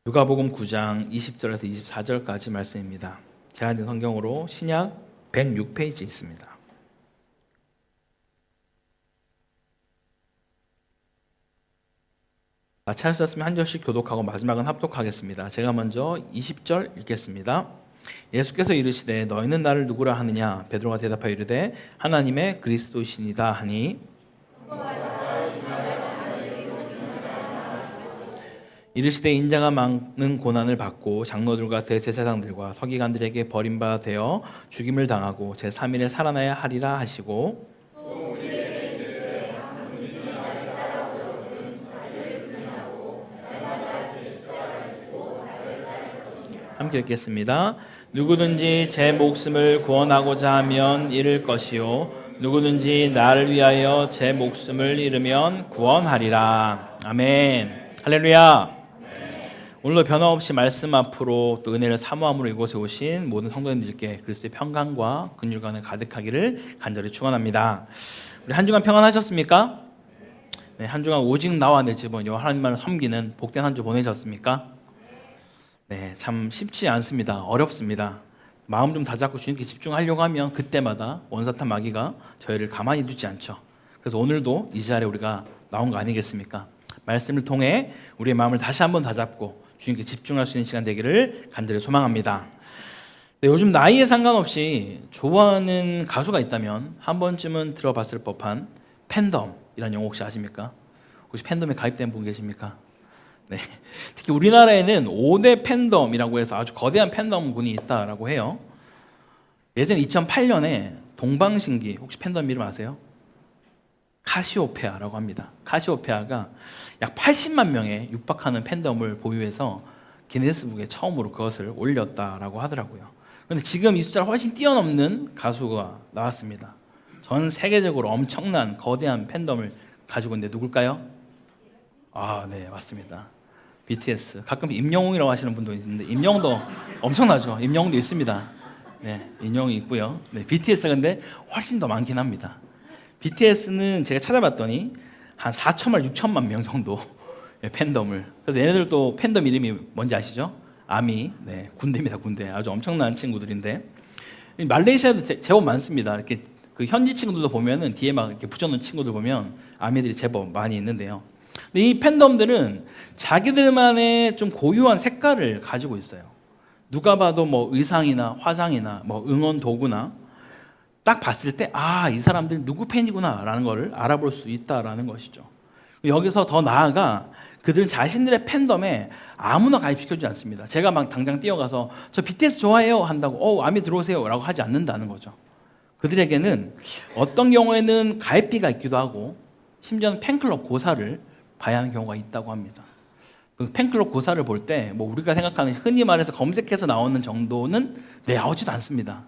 누가복음 9장 20절에서 24절까지 말씀입니다. 제가 읽은 성경으로 신약 106페이지 있습니다. 찾으셨으면 한 절씩 교독하고 마지막은 합독하겠습니다. 제가 먼저 20절 읽겠습니다. 예수께서 이르시되 너희는 나를 누구라 하느냐? 베드로가 대답하여 이르되 하나님의 그리스도이시니이다 하니 이르시되 인자가 많은 고난을 받고 장로들과 대제사장들과 서기관들에게 버림받아 되어 죽임을 당하고 제3일에 살아나야 하리라 하시고 함께 읽겠습니다. 누구든지 제 목숨을 구원하고자 하면 잃을 것이요 누구든지 나를 위하여 제 목숨을 잃으면 구원하리라. 아멘. 할렐루야. 오늘도 변함없이 말씀 앞으로 또 은혜를 사모함으로 이곳에 오신 모든 성도님들께 그리스도의 평강과 긍휼과 가득하기를 간절히 축원합니다. 우리 한 주간 평안하셨습니까? 네, 한 주간 오직 나와 내 집은 여호와 하나님만을 섬기는 복된 한 주 보내셨습니까? 네, 참 쉽지 않습니다. 어렵습니다. 마음 좀 다잡고 주님께 집중하려고 하면 그때마다 원사탄 마귀가 저희를 가만히 두지 않죠. 그래서 오늘도 이 자리에 우리가 나온 거 아니겠습니까? 말씀을 통해 우리의 마음을 다시 한번 다잡고 주님께 집중할 수 있는 시간 되기를 간절히 소망합니다. 네, 요즘 나이에 상관없이 좋아하는 가수가 있다면 한 번쯤은 들어봤을 법한 팬덤이라는 용어 혹시 아십니까? 혹시 팬덤에 가입된 분 계십니까? 네, 특히 우리나라에는 5대 팬덤이라고 해서 아주 거대한 팬덤군이 있다라고 해요. 예전 2008년에 동방신기 혹시 팬덤 이름 아세요? 카시오페아라고 합니다. 카시오페아가 약 80만 명에 육박하는 팬덤을 보유해서 기네스북에 처음으로 그것을 올렸다라고 하더라고요. 그런데 지금 이 숫자를 훨씬 뛰어넘는 가수가 나왔습니다. 전 세계적으로 엄청난 거대한 팬덤을 가지고 있는데 누굴까요? 아, 네, 맞습니다. BTS. 가끔 임영웅이라고 하시는 분도 있는데 임영웅도 엄청나죠. 임영웅도 있습니다. 네, 임영웅이 있고요. 네, BTS가 근데 훨씬 더 많긴 합니다. BTS는 제가 찾아봤더니 한 4천만, 6천만 명 정도 팬덤을. 그래서 얘네들도 팬덤 이름이 뭔지 아시죠? 아미. 네, 군대입니다, 군대. 아주 엄청난 친구들인데 말레이시아도 제법 많습니다. 이렇게 그 현지 친구들도 보면은 뒤에 막 이렇게 붙여놓은 친구들 보면 아미들이 제법 많이 있는데요. 근데 이 팬덤들은 자기들만의 좀 고유한 색깔을 가지고 있어요. 누가 봐도 뭐 의상이나 화장이나 뭐 응원 도구나 딱 봤을 때 아, 이 사람들 누구 팬이구나 라는 걸 알아볼 수 있다라는 것이죠. 여기서 더 나아가 그들은 자신들의 팬덤에 아무나 가입시켜주지 않습니다. 제가 막 당장 뛰어가서 저 BTS 좋아해요 한다고 아미 들어오세요 라고 하지 않는다는 거죠. 그들에게는 어떤 경우에는 가입비가 있기도 하고 심지어는 팬클럽 고사를 봐야 하는 경우가 있다고 합니다. 그 팬클럽 고사를 볼 때 뭐 우리가 생각하는 흔히 말해서 검색해서 나오는 정도는 나오지도 않습니다.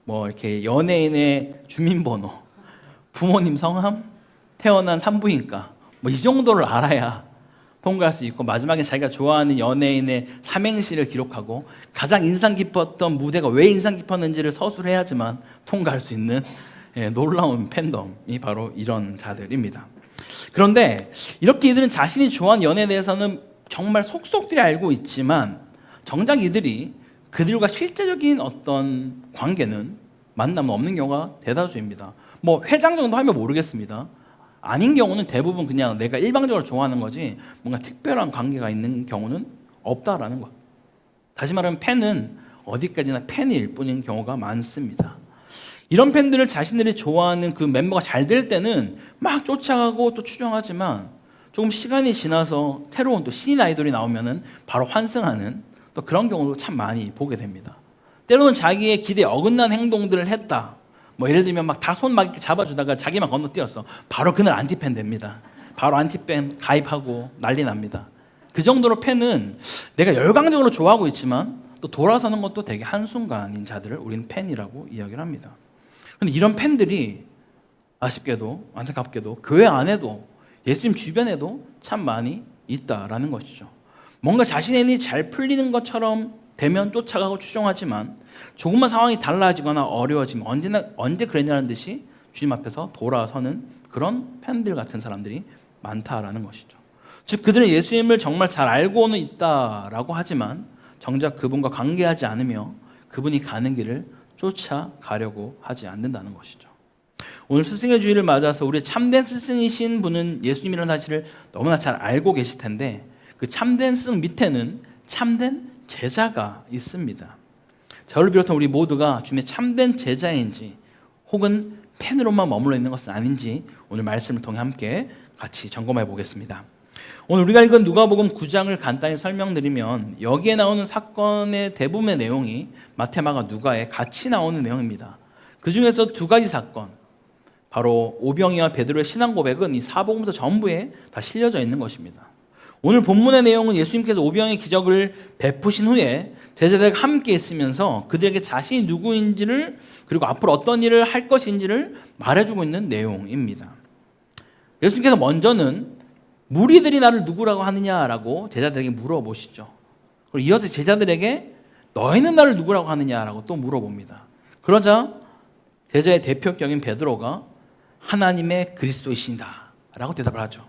뭐 이렇게 연예인의 주민번호, 부모님 성함, 태어난 산부인과 뭐 이 정도를 알아야 통과할 수 있고 마지막에 자기가 좋아하는 연예인의 삼행시를 기록하고 가장 인상 깊었던 무대가 왜 인상 깊었는지를 서술해야지만 통과할 수 있는 놀라운 팬덤이 바로 이런 자들입니다. 그런데 이렇게 이들은 자신이 좋아하는 연예에 대해서는 정말 속속들이 알고 있지만 정작 이들이 그들과 실제적인 어떤 관계는 만남은 없는 경우가 대다수입니다. 뭐 회장 정도 하면 모르겠습니다. 아닌 경우는 대부분 그냥 내가 일방적으로 좋아하는 거지 뭔가 특별한 관계가 있는 경우는 없다라는 것. 다시 말하면 팬은 어디까지나 팬일 뿐인 경우가 많습니다. 이런 팬들을 자신들이 좋아하는 그 멤버가 잘 될 때는 막 쫓아가고 또 추종하지만 조금 시간이 지나서 새로운 또 신인 아이돌이 나오면은 바로 환승하는 또 그런 경우도 참 많이 보게 됩니다. 때로는 자기의 기대에 어긋난 행동들을 했다. 뭐 예를 들면 막 다 손 막 이렇게 잡아주다가 자기만 건너뛰었어. 바로 그날 안티팬 됩니다. 바로 안티팬 가입하고 난리 납니다. 그 정도로 팬은 내가 열광적으로 좋아하고 있지만 또 돌아서는 것도 되게 한순간인 자들을 우리는 팬이라고 이야기를 합니다. 그런데 이런 팬들이 아쉽게도 안타깝게도 교회 안에도 예수님 주변에도 참 많이 있다라는 것이죠. 뭔가 자신의 일이 잘 풀리는 것처럼 되면 쫓아가고 추종하지만 조금만 상황이 달라지거나 어려워지면 언제 그랬냐는 듯이 주님 앞에서 돌아서는 그런 팬들 같은 사람들이 많다라는 것이죠. 즉 그들은 예수님을 정말 잘 알고는 있다라고 하지만 정작 그분과 관계하지 않으며 그분이 가는 길을 쫓아가려고 하지 않는다는 것이죠. 오늘 스승의 주일을 맞아서 우리 참된 스승이신 분은 예수님이라는 사실을 너무나 잘 알고 계실 텐데 그 참된 스승 밑에는 참된 제자가 있습니다. 저를 비롯한 우리 모두가 주님의 참된 제자인지 혹은 팬으로만 머물러 있는 것은 아닌지 오늘 말씀을 통해 함께 같이 점검해 보겠습니다. 오늘 우리가 읽은 누가복음 9장을 간단히 설명드리면 여기에 나오는 사건의 대부분의 내용이 마태, 마가, 누가에 같이 나오는 내용입니다. 그 중에서 두 가지 사건, 바로 오병이와 베드로의 신앙 고백은 이 사복음서 전부에 다 실려져 있는 것입니다. 오늘 본문의 내용은 예수님께서 오병이의 기적을 베푸신 후에 제자들과 함께 있으면서 그들에게 자신이 누구인지를 그리고 앞으로 어떤 일을 할 것인지를 말해주고 있는 내용입니다. 예수님께서 먼저는 무리들이 나를 누구라고 하느냐라고 제자들에게 물어보시죠. 그리고 이어서 제자들에게 너희는 나를 누구라고 하느냐라고 또 물어봅니다. 그러자 제자의 대표격인 베드로가 하나님의 그리스도이신다 라고 대답을 하죠.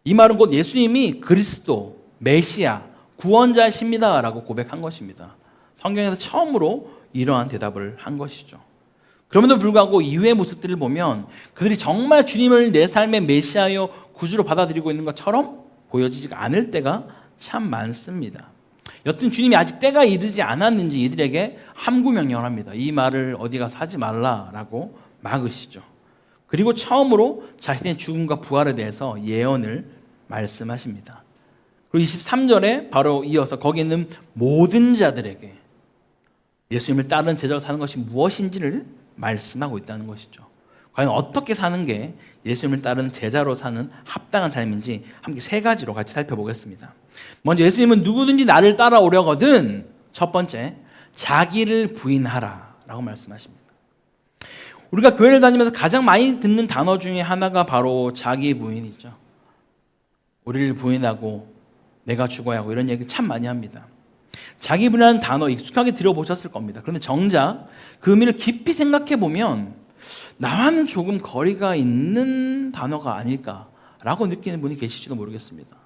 이 말은 곧 예수님이 그리스도, 메시아, 구원자이십니다 라고 고백한 것입니다. 성경에서 처음으로 이러한 대답을 한 것이죠. 그럼에도 불구하고 이후의 모습들을 보면 그들이 정말 주님을 내 삶의 메시아여 구주로 받아들이고 있는 것처럼 보여지지 않을 때가 참 많습니다. 여튼 주님이 아직 때가 이르지 않았는지 이들에게 함구명령을 합니다. 이 말을 어디 가서 하지 말라라고 막으시죠. 그리고 처음으로 자신의 죽음과 부활에 대해서 예언을 말씀하십니다. 그리고 23절에 바로 이어서 거기 있는 모든 자들에게 예수님을 따르는 제자로 사는 것이 무엇인지를 말씀하고 있다는 것이죠. 과연 어떻게 사는 게 예수님을 따르는 제자로 사는 합당한 삶인지 함께 세 가지로 같이 살펴보겠습니다. 먼저 예수님은 누구든지 나를 따라오려거든 첫 번째, 자기를 부인하라 라고 말씀하십니다. 우리가 교회를 다니면서 가장 많이 듣는 단어 중에 하나가 바로 자기 부인이죠. 우리를 부인하고 내가 죽어야 하고 이런 얘기 참 많이 합니다. 자기 부인이라는 단어 익숙하게 들어보셨을 겁니다. 그런데 정작 그 의미를 깊이 생각해 보면 나와는 조금 거리가 있는 단어가 아닐까라고 느끼는 분이 계실지도 모르겠습니다.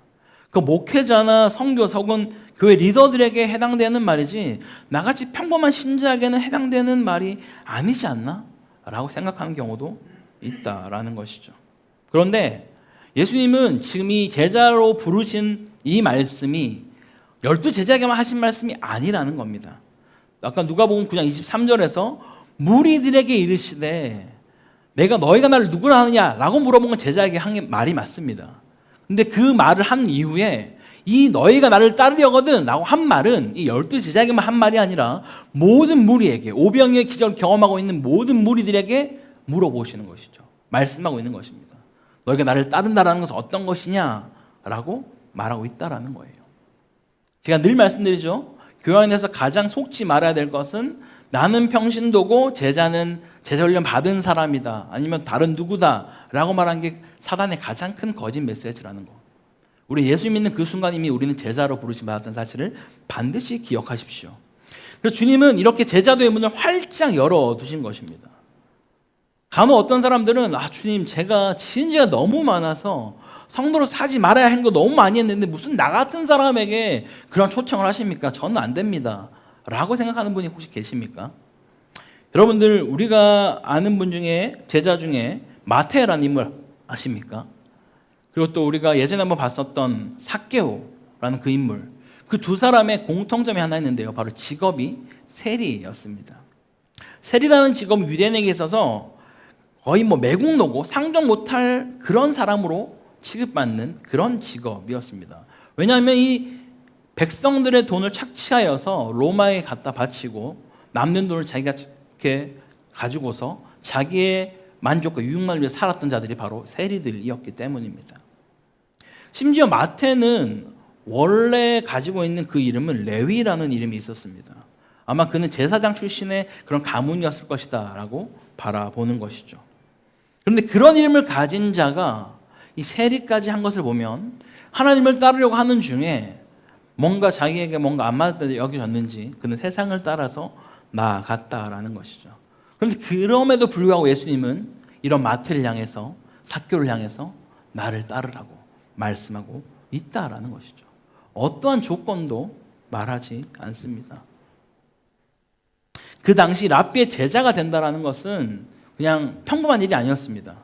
그 목회자나 선교사 혹은 교회 리더들에게 해당되는 말이지 나같이 평범한 신자에게는 해당되는 말이 아니지 않나? 라고 생각하는 경우도 있다라는 것이죠. 그런데 예수님은 지금 이 제자로 부르신 이 말씀이 12제자에게만 하신 말씀이 아니라는 겁니다. 아까 누가복음 9장 23절에서 무리들에게 이르시되 너희가 나를 누구라 하느냐라고 물어본 건 제자에게 한 말이 맞습니다. 근데 그 말을 한 이후에 이 너희가 나를 따르려거든 라고 한 말은 이 12제자에게만 한 말이 아니라 모든 무리에게 오병이의 기적을 경험하고 있는 모든 무리들에게 물어보시는 것이죠. 말씀하고 있는 것입니다. 너희가 나를 따른다라는 것은 어떤 것이냐라고 말하고 있다라는 거예요. 제가 늘 말씀드리죠. 교회 안에서 가장 속지 말아야 될 것은 나는 평신도고 제자는 제자 훈련 받은 사람이다 아니면 다른 누구다 라고 말한 게 사단의 가장 큰 거짓 메시지라는 거. 우리 예수 믿는 그 순간 이미 우리는 제자로 부르심 받았다는 사실을 반드시 기억하십시오. 그래서 주님은 이렇게 제자도의 문을 활짝 열어두신 것입니다. 간혹 어떤 사람들은 주님 제가 지은 죄가 너무 많아서 성도로 사지 말아야 하는 거 너무 많이 했는데 무슨 나 같은 사람에게 그런 초청을 하십니까? 저는 안 됩니다 라고 생각하는 분이 혹시 계십니까? 여러분들 우리가 아는 분 중에 제자 중에 마태라는 인물 아십니까? 그리고 또 우리가 예전에 한번 봤었던 삭개오라는 그 인물, 그 두 사람의 공통점이 하나 있는데요. 바로 직업이 세리였습니다. 세리라는 직업은 유대인에게 있어서 거의 매국노고 상종 못할 그런 사람으로 취급받는 그런 직업이었습니다. 왜냐하면 이 백성들의 돈을 착취하여서 로마에 갖다 바치고 남는 돈을 자기가 이렇게 가지고서 자기의 만족과 유익만을 위해 살았던 자들이 바로 세리들이었기 때문입니다. 심지어 마태는 원래 가지고 있는 그 이름은 레위라는 이름이 있었습니다. 아마 그는 제사장 출신의 그런 가문이었을 것이다 라고 바라보는 것이죠. 그런데 그런 이름을 가진 자가 이 세리까지 한 것을 보면 하나님을 따르려고 하는 중에 뭔가 자기에게 뭔가 안 맞을 여겨졌는지 그는 세상을 따라서 나아갔다라는 것이죠. 그런데 그럼에도 불구하고 예수님은 이런 마태를 향해서 삭개오를 향해서 나를 따르라고 말씀하고 있다라는 것이죠. 어떠한 조건도 말하지 않습니다. 그 당시 랍비의 제자가 된다라는 것은 그냥 평범한 일이 아니었습니다.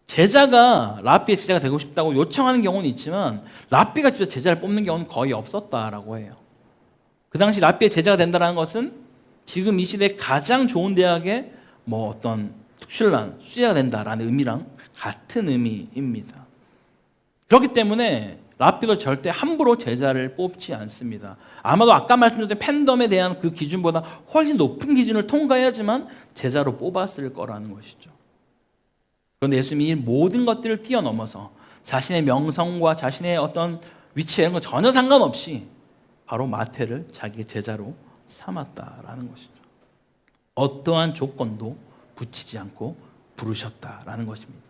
제자가 랍비의 제자가 되고 싶다고 요청하는 경우는 있지만 랍비가 직접 제자를 뽑는 경우는 거의 없었다라고 해요. 그 당시 랍비의 제자가 된다는 것은 지금 이 시대에 가장 좋은 대학에 어떤 특출난 수재가 된다라는 의미랑 같은 의미입니다. 그렇기 때문에 랍비도 절대 함부로 제자를 뽑지 않습니다. 아마도 아까 말씀드렸던 팬덤에 대한 그 기준보다 훨씬 높은 기준을 통과해야지만 제자로 뽑았을 거라는 것이죠. 그런데 예수님이 모든 것들을 뛰어넘어서 자신의 명성과 자신의 어떤 위치에 이런 거 전혀 상관없이 바로 마태를 자기의 제자로 삼았다라는 것이죠. 어떠한 조건도 붙이지 않고 부르셨다라는 것입니다.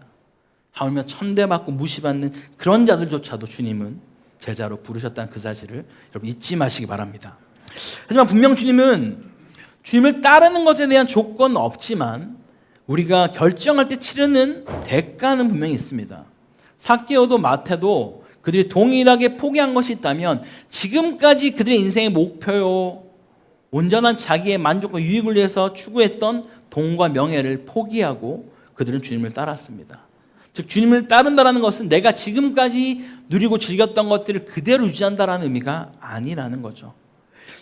하물며 천대받고 무시받는 그런 자들조차도 주님은 제자로 부르셨다는 그 사실을 여러분 잊지 마시기 바랍니다. 하지만 분명 주님은 주님을 따르는 것에 대한 조건은 없지만 우리가 결정할 때 치르는 대가는 분명히 있습니다. 삭개오도 마태도 그들이 동일하게 포기한 것이 있다면 지금까지 그들의 인생의 목표요, 온전한 자기의 만족과 유익을 위해서 추구했던 돈과 명예를 포기하고 그들은 주님을 따랐습니다. 즉 주님을 따른다는 것은 내가 지금까지 누리고 즐겼던 것들을 그대로 유지한다는 의미가 아니라는 거죠.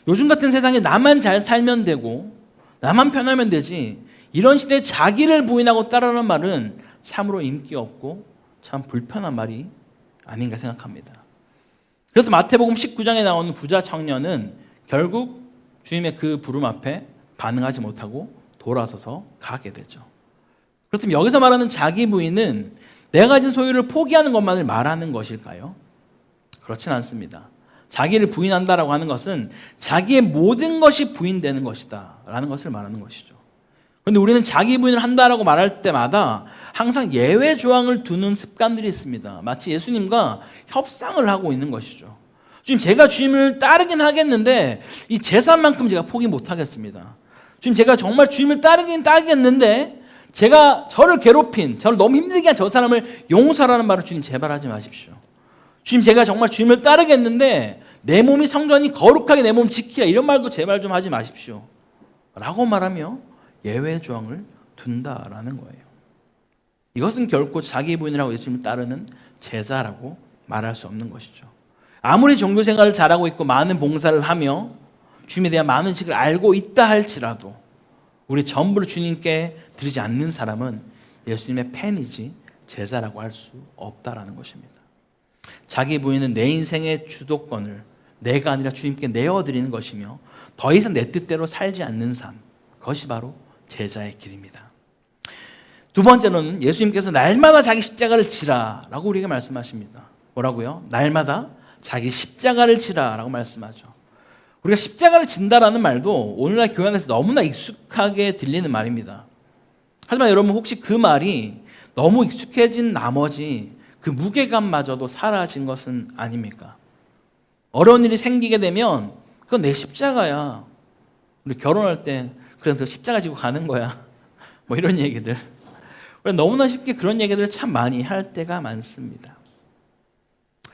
요즘 같은 세상에 나만 잘 살면 되고 나만 편하면 되지, 이런 시대에 자기를 부인하고 따르는 말은 참으로 인기 없고 참 불편한 말이 아닌가 생각합니다. 그래서 마태복음 19장에 나오는 부자 청년은 결국 주님의 그 부름 앞에 반응하지 못하고 돌아서서 가게 되죠. 그렇다면 여기서 말하는 자기 부인은 내가 가진 소유를 포기하는 것만을 말하는 것일까요? 그렇진 않습니다. 자기를 부인한다라고 하는 것은 자기의 모든 것이 부인되는 것이다 라는 것을 말하는 것이죠. 그런데 우리는 자기 부인을 한다라고 말할 때마다 항상 예외 조항을 두는 습관들이 있습니다. 마치 예수님과 협상을 하고 있는 것이죠. 주님, 제가 주님을 따르긴 하겠는데 이 재산만큼 제가 포기 못하겠습니다. 주님, 제가 정말 주님을 따르긴 따르겠는데 제가 저를 괴롭힌, 저를 너무 힘들게 한 저 사람을 용서하라는 말을 주님 제발 하지 마십시오. 주님, 제가 정말 주님을 따르겠는데 내 몸이 성전이 거룩하게 내 몸 지키라, 이런 말도 제발 좀 하지 마십시오 라고 말하며 예외 조항을 둔다라는 거예요. 이것은 결코 자기 부인이라고 예수님을 따르는 제자라고 말할 수 없는 것이죠. 아무리 종교 생활을 잘하고 있고 많은 봉사를 하며 주님에 대한 많은 지식을 알고 있다 할지라도 우리 전부를 주님께 드리지 않는 사람은 예수님의 팬이지 제자라고 할 수 없다라는 것입니다. 자기 부인은 내 인생의 주도권을 내가 아니라 주님께 내어드리는 것이며 더 이상 내 뜻대로 살지 않는 삶, 그것이 바로 제자의 길입니다. 두 번째로는 예수님께서 날마다 자기 십자가를 지라라고 우리에게 말씀하십니다. 뭐라고요? 날마다 자기 십자가를 지라라고 말씀하죠. 우리가 십자가를 진다라는 말도 오늘날 교회 안에서 너무나 익숙하게 들리는 말입니다. 하지만 여러분, 혹시 그 말이 너무 익숙해진 나머지 그 무게감마저도 사라진 것은 아닙니까? 어려운 일이 생기게 되면 그건 내 십자가야. 우리 결혼할 때 그래, 너 십자가 지고 가는 거야. 이런 얘기들. 너무나 쉽게 그런 얘기들을 참 많이 할 때가 많습니다.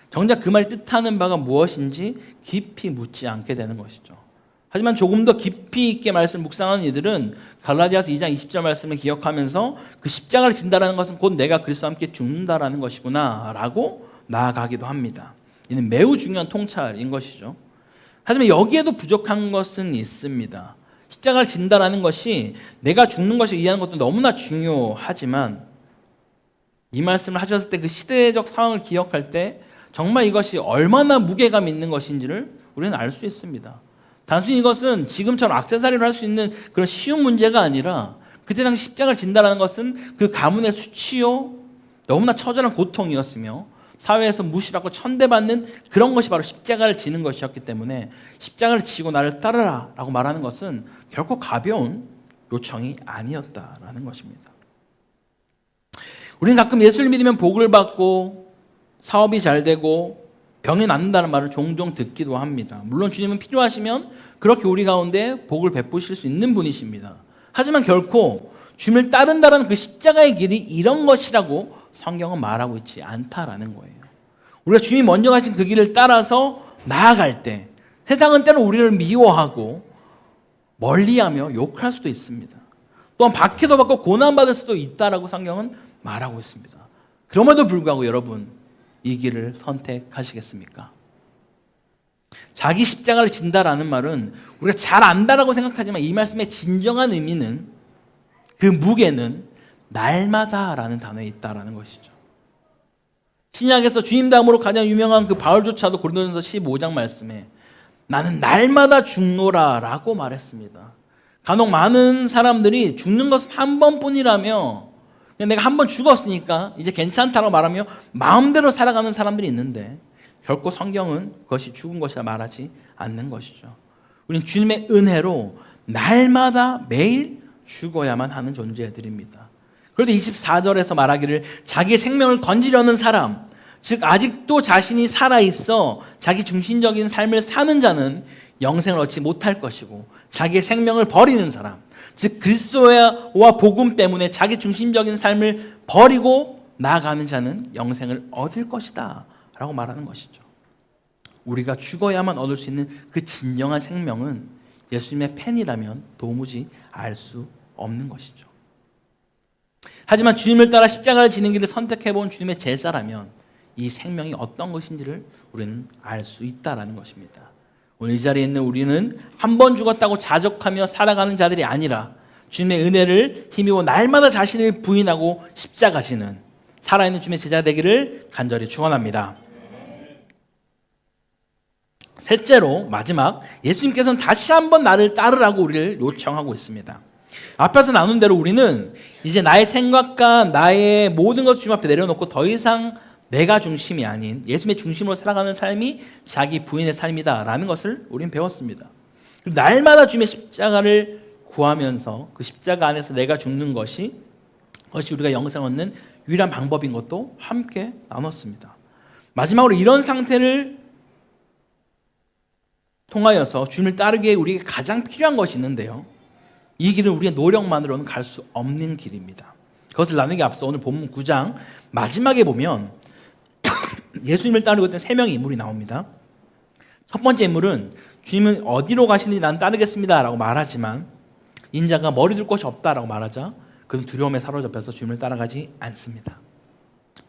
정작 그 말이 뜻하는 바가 무엇인지 깊이 묻지 않게 되는 것이죠. 하지만 조금 더 깊이 있게 말씀을 묵상하는 이들은 갈라디아서 2장 20절 말씀을 기억하면서 그 십자가를 진다라는 것은 곧 내가 그리스도와 함께 죽는다라는 것이구나 라고 나아가기도 합니다. 이는 매우 중요한 통찰인 것이죠. 하지만 여기에도 부족한 것은 있습니다. 십자가를 진다라는 것이 내가 죽는 것을 이해하는 것도 너무나 중요하지만 이 말씀을 하셨을 때 그 시대적 상황을 기억할 때 정말 이것이 얼마나 무게감 있는 것인지를 우리는 알 수 있습니다. 단순히 이것은 지금처럼 액세서리로 할 수 있는 그런 쉬운 문제가 아니라 그때 당시 십자가를 진다라는 것은 그 가문의 수치요, 너무나 처절한 고통이었으며 사회에서 무시받고 천대받는 그런 것이 바로 십자가를 지는 것이었기 때문에 십자가를 지고 나를 따르라 라고 말하는 것은 결코 가벼운 요청이 아니었다라는 것입니다. 우리는 가끔 예수를 믿으면 복을 받고 사업이 잘 되고 병이 낫는다는 말을 종종 듣기도 합니다. 물론 주님은 필요하시면 그렇게 우리 가운데 복을 베푸실 수 있는 분이십니다. 하지만 결코 주님을 따른다는 그 십자가의 길이 이런 것이라고 성경은 말하고 있지 않다라는 거예요. 우리가 주님이 먼저 가신 그 길을 따라서 나아갈 때 세상은 때로 우리를 미워하고 멀리하며 욕할 수도 있습니다. 또한 박해도 받고 고난받을 수도 있다라고 성경은 말하고 있습니다. 그럼에도 불구하고 여러분, 이 길을 선택하시겠습니까? 자기 십자가를 진다라는 말은 우리가 잘 안다라고 생각하지만 이 말씀의 진정한 의미는, 그 무게는 날마다라는 단어에 있다라는 것이죠. 신약에서 주님 다음으로 가장 유명한 그 바울조차도 고린도전서 15장 말씀에 나는 날마다 죽노라라고 말했습니다. 간혹 많은 사람들이 죽는 것은 한 번뿐이라며 그냥 내가 한 번 죽었으니까 이제 괜찮다고 말하며 마음대로 살아가는 사람들이 있는데, 결코 성경은 그것이 죽은 것이라 말하지 않는 것이죠. 우리는 주님의 은혜로 날마다 매일 죽어야만 하는 존재들입니다. 그런데 24절에서 말하기를 자기의 생명을 건지려는 사람, 즉 아직도 자신이 살아있어 자기 중심적인 삶을 사는 자는 영생을 얻지 못할 것이고, 자기의 생명을 버리는 사람, 즉 그리스도와 복음 때문에 자기 중심적인 삶을 버리고 나아가는 자는 영생을 얻을 것이다 라고 말하는 것이죠. 우리가 죽어야만 얻을 수 있는 그 진정한 생명은 예수님의 팬이라면 도무지 알 수 없는 것이죠. 하지만 주님을 따라 십자가를 지는 길을 선택해본 주님의 제자라면 이 생명이 어떤 것인지를 우리는 알 수 있다는 것입니다. 오늘 이 자리에 있는 우리는 한 번 죽었다고 자족하며 살아가는 자들이 아니라 주님의 은혜를 힘입어 날마다 자신을 부인하고 십자가 지는 살아있는 주님의 제자 되기를 간절히 축원합니다. 셋째로, 마지막, 예수님께서는 다시 한번 나를 따르라고 우리를 요청하고 있습니다. 앞에서 나눈 대로 우리는 이제 나의 생각과 나의 모든 것을 주님 앞에 내려놓고 더 이상 내가 중심이 아닌 예수님의 중심으로 살아가는 삶이 자기 부인의 삶이다 라는 것을 우리는 배웠습니다. 날마다 주님의 십자가를 구하면서 그 십자가 안에서 내가 죽는 것이 우리가 영생 얻는 유일한 방법인 것도 함께 나눴습니다. 마지막으로 이런 상태를 통하여서 주님을 따르기에 우리에게 가장 필요한 것이 있는데요, 이 길은 우리의 노력만으로는 갈 수 없는 길입니다. 그것을 나누기 앞서 오늘 본문 9장 마지막에 보면 예수님을 따르고 있던 세 명의 인물이 나옵니다. 첫 번째 인물은 주님은 어디로 가시는지 난 따르겠습니다 라고 말하지만 인자가 머리 둘 곳이 없다라고 말하자 그는 두려움에 사로잡혀서 주님을 따라가지 않습니다.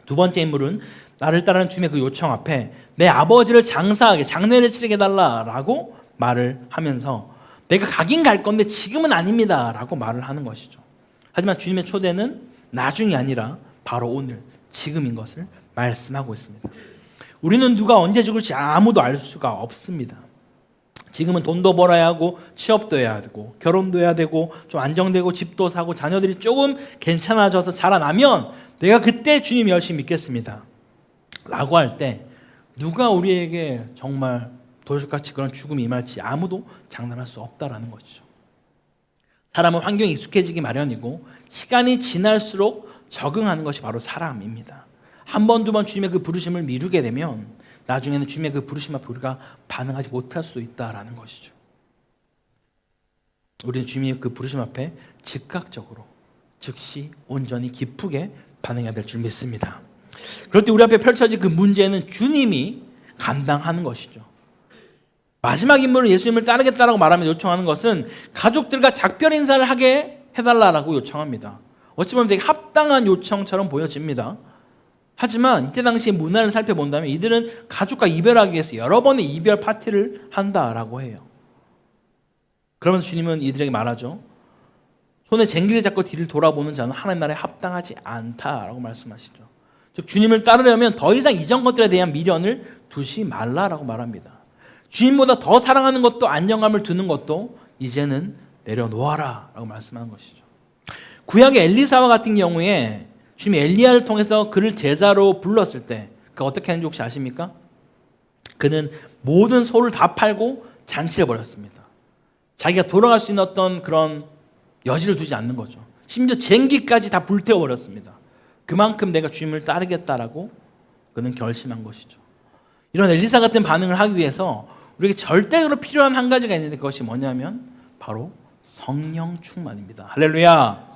두 번째 인물은 나를 따르는 주님의 그 요청 앞에 내 아버지를 장사하게, 장례를 치르게 해달라라고 말을 하면서 내가 가긴 갈 건데 지금은 아닙니다 라고 말을 하는 것이죠. 하지만 주님의 초대는 나중이 아니라 바로 오늘, 지금인 것을 말씀하고 있습니다. 우리는 누가 언제 죽을지 아무도 알 수가 없습니다. 지금은 돈도 벌어야 하고 취업도 해야 되고 결혼도 해야 되고 좀 안정되고 집도 사고 자녀들이 조금 괜찮아져서 자라나면 내가 그때 주님 열심히 믿겠습니다 라고 할 때 누가 우리에게 정말 도적같이 그런 죽음이 임할지 아무도 장담할 수 없다라는 것이죠. 사람은 환경에 익숙해지기 마련이고 시간이 지날수록 적응하는 것이 바로 사람입니다. 한 번, 두 번 주님의 그 부르심을 미루게 되면 나중에는 주님의 그 부르심 앞에 우리가 반응하지 못할 수도 있다라는 것이죠. 우리는 주님의 그 부르심 앞에 즉각적으로, 즉시, 온전히, 기쁘게 반응해야 될 줄 믿습니다. 그럴 때 우리 앞에 펼쳐진 그 문제는 주님이 감당하는 것이죠. 마지막 인물은 예수님을 따르겠다라고 말하며 요청하는 것은 가족들과 작별 인사를 하게 해달라고 요청합니다. 어찌 보면 되게 합당한 요청처럼 보여집니다. 하지만 이때 당시의 문화를 살펴본다면 이들은 가족과 이별하기 위해서 여러 번의 이별 파티를 한다라고 해요. 그러면서 주님은 이들에게 말하죠. 손에 쟁기를 잡고 뒤를 돌아보는 자는 하나님 나라에 합당하지 않다라고 말씀하시죠. 즉 주님을 따르려면 더 이상 이전 것들에 대한 미련을 두지 말라라고 말합니다. 주님보다 더 사랑하는 것도 안정감을 두는 것도 이제는 내려놓아라 라고 말씀하는 것이죠. 구약의 엘리사와 같은 경우에 주님이 엘리야를 통해서 그를 제자로 불렀을 때 그 어떻게 했는지 혹시 아십니까? 그는 모든 소를 다 팔고 잔치를 벌였습니다. 자기가 돌아갈 수 있는 어떤 그런 여지를 두지 않는 거죠. 심지어 쟁기까지 다 불태워버렸습니다. 그만큼 내가 주님을 따르겠다라고 그는 결심한 것이죠. 이런 엘리사 같은 반응을 하기 위해서 우리에게 절대로 필요한 한 가지가 있는데 그것이 뭐냐면 바로 성령 충만입니다. 할렐루야.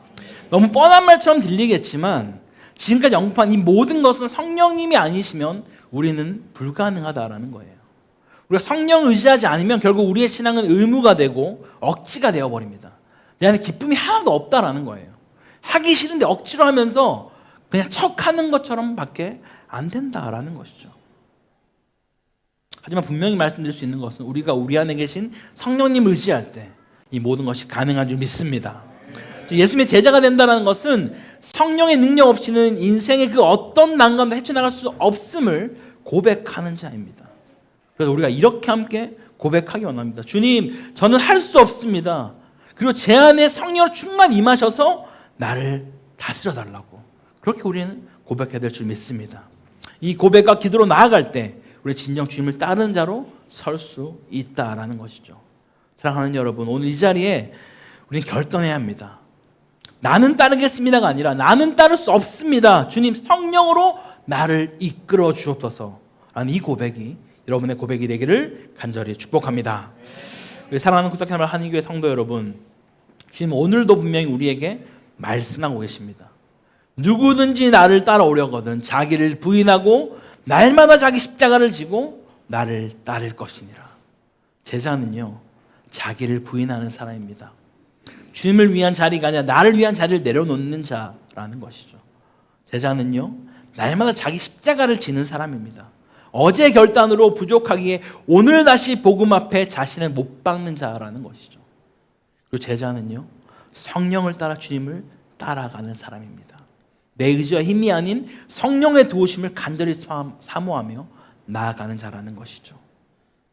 너무 뻔한 말처럼 들리겠지만 지금까지 언급한 이 모든 것은 성령님이 아니시면 우리는 불가능하다라는 거예요. 우리가 성령을 의지하지 않으면 결국 우리의 신앙은 의무가 되고 억지가 되어버립니다. 내 안에 기쁨이 하나도 없다라는 거예요. 하기 싫은데 억지로 하면서 그냥 척하는 것처럼 밖에 안 된다라는 것이죠. 하지만 분명히 말씀드릴 수 있는 것은 우리가 우리 안에 계신 성령님을 의지할 때 이 모든 것이 가능한 줄 믿습니다. 예수님의 제자가 된다는 것은 성령의 능력 없이는 인생의 그 어떤 난관도 헤쳐나갈 수 없음을 고백하는 자입니다. 그래서 우리가 이렇게 함께 고백하기 원합니다. 주님, 저는 할 수 없습니다. 그리고 제 안에 성령으로 충만 임하셔서 나를 다스려 달라고. 그렇게 우리는 고백해야 될 줄 믿습니다. 이 고백과 기도로 나아갈 때 우리 진정 주님을 따르는 자로 설 수 있다라는 것이죠. 사랑하는 여러분, 오늘 이 자리에 우리는 결단해야 합니다. 나는 따르겠습니다가 아니라 나는 따를 수 없습니다. 주님, 성령으로 나를 이끌어 주옵소서 라는 이 고백이 여러분의 고백이 되기를 간절히 축복합니다. 우리 사랑하는 구탁하늘 한인교회 성도 여러분, 주님 오늘도 분명히 우리에게 말씀하고 계십니다. 누구든지 나를 따라오려거든 자기를 부인하고 날마다 자기 십자가를 지고 나를 따를 것이니라. 제자는요, 자기를 부인하는 사람입니다. 주님을 위한 자리가 아니라 나를 위한 자리를 내려놓는 자라는 것이죠. 제자는요, 날마다 자기 십자가를 지는 사람입니다. 어제 결단으로 부족하기에 오늘 다시 복음 앞에 자신을 못 박는 자라는 것이죠. 그리고 제자는요, 성령을 따라 주님을 따라가는 사람입니다. 내 의지와 힘이 아닌 성령의 도우심을 간절히 사모하며 나아가는 자라는 것이죠.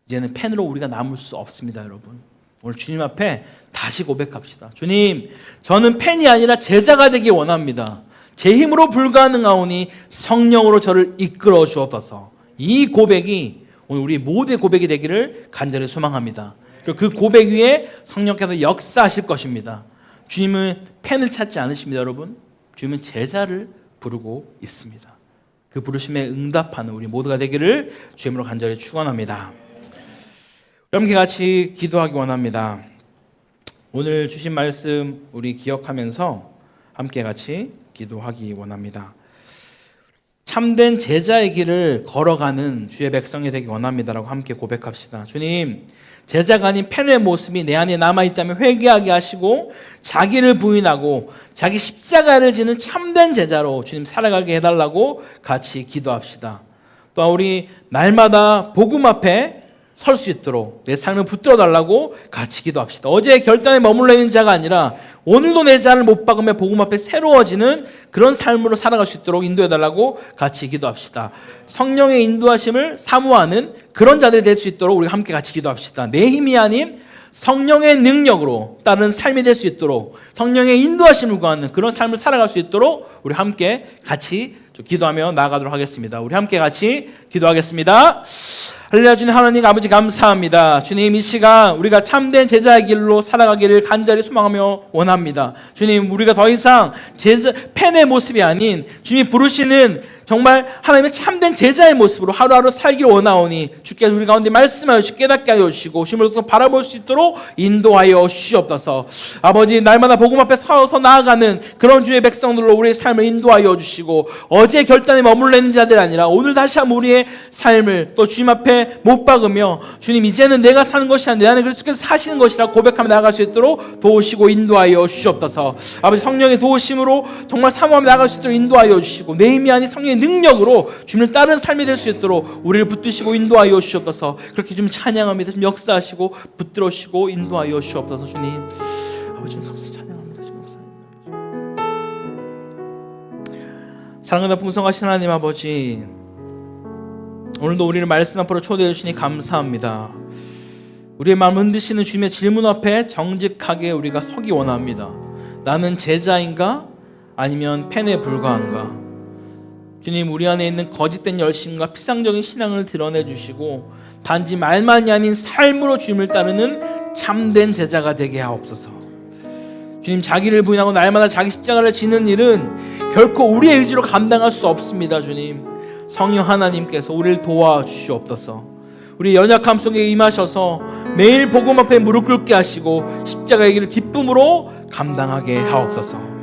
이제는 펜으로 우리가 남을 수 없습니다, 여러분. 오늘 주님 앞에 다시 고백합시다. 주님, 저는 펜이 아니라 제자가 되기 원합니다. 제 힘으로 불가능하오니 성령으로 저를 이끌어 주옵소서. 이 고백이 오늘 우리 모두의 고백이 되기를 간절히 소망합니다. 그리고 그 고백 위에 성령께서 역사하실 것입니다. 주님은 펜을 찾지 않으십니다, 여러분. 주님은 제자를 부르고 있습니다. 그 부르심에 응답하는 우리 모두가 되기를 주님으로 간절히 축원합니다. 함께 같이 기도하기 원합니다. 오늘 주신 말씀 우리 기억하면서 함께 같이 기도하기 원합니다. 참된 제자의 길을 걸어가는 주의 백성이 되기 원합니다라고 함께 고백합시다. 주님, 제자가 아닌 펜의 모습이 내 안에 남아있다면 회개하게 하시고 자기를 부인하고 자기 십자가를 지는 참된 제자로 주님 살아가게 해달라고 같이 기도합시다. 또 우리 날마다 복음 앞에 설 수 있도록 내 삶을 붙들어 달라고 같이 기도합시다. 어제 결단에 머물러 있는 자가 아니라 오늘도 내 자를 못 박으며 복음 앞에 새로워지는 그런 삶으로 살아갈 수 있도록 인도해 달라고 같이 기도합시다. 성령의 인도하심을 사모하는 그런 자들이 될 수 있도록 우리 함께 같이 기도합시다. 내 힘이 아닌 성령의 능력으로 따르는 삶이 될 수 있도록 성령의 인도하심을 구하는 그런 삶을 살아갈 수 있도록 우리 함께 같이 기도하며 나아가도록 하겠습니다. 우리 함께 같이 기도하겠습니다. 할렐루야. 주님 하나님 아버지 감사합니다. 주님, 이 시간 우리가 참된 제자의 길로 살아가기를 간절히 소망하며 원합니다. 주님, 우리가 더 이상 펜의 모습이 아닌 주님이 부르시는 정말 하나님의 참된 제자의 모습으로 하루하루 살기를 원하오니 주께서 우리 가운데 말씀하여 주시고 깨닫게 하여 주시고 주님을 또 바라볼 수 있도록 인도하여 주시옵소서. 아버지, 날마다 복음 앞에 서서 나아가는 그런 주의 백성들로 우리의 삶을 인도하여 주시고 어제 결단에 머물러 있는 자들이 아니라 오늘 다시 한번 우리의 삶을 또 주님 앞에 못 박으며 주님, 이제는 내가 사는 것이 아니라 내 안에 그리스도께서 사시는 것이라 고백하며 나아갈 수 있도록 도우시고 인도하여 주시옵소서. 아버지, 성령의 도우심으로 정말 사모하며 나아갈 수 있도록 인도하여 주시고 내 힘이 아닌 성령의 능력으로 주님을 따르는 삶이 될 수 있도록 우리를 붙드시고 인도하여 주시옵소서. 그렇게 좀 찬양합니다. 좀 역사하시고 붙들어주시고 인도하여 주시옵소서. 주님, 아버지 감사 찬양합니다. 사랑하는 풍성하신 하나님 아버지, 오늘도 우리를 말씀 앞으로 초대해 주시니 감사합니다. 우리의 마음 흔드시는 주님의 질문 앞에 정직하게 우리가 서기 원합니다. 나는 제자인가? 아니면 펜에 불과한가? 주님, 우리 안에 있는 거짓된 열심과 피상적인 신앙을 드러내 주시고 단지 말만이 아닌 삶으로 주님을 따르는 참된 제자가 되게 하옵소서. 주님, 자기를 부인하고 날마다 자기 십자가를 지는 일은 결코 우리의 의지로 감당할 수 없습니다. 주님, 성령 하나님께서 우리를 도와주시옵소서. 우리 연약함 속에 임하셔서 매일 복음 앞에 무릎 꿇게 하시고 십자가의 길을 기쁨으로 감당하게 하옵소서.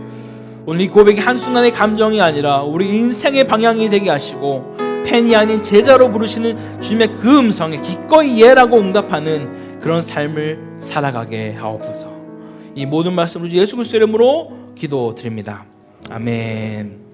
오늘 이 고백이 한순간의 감정이 아니라 우리 인생의 방향이 되게 하시고 팬이 아닌 제자로 부르시는 주님의 그 음성에 기꺼이 예라고 응답하는 그런 삶을 살아가게 하옵소서. 이 모든 말씀을 예수 그리스도의 이름으로 기도드립니다. 아멘.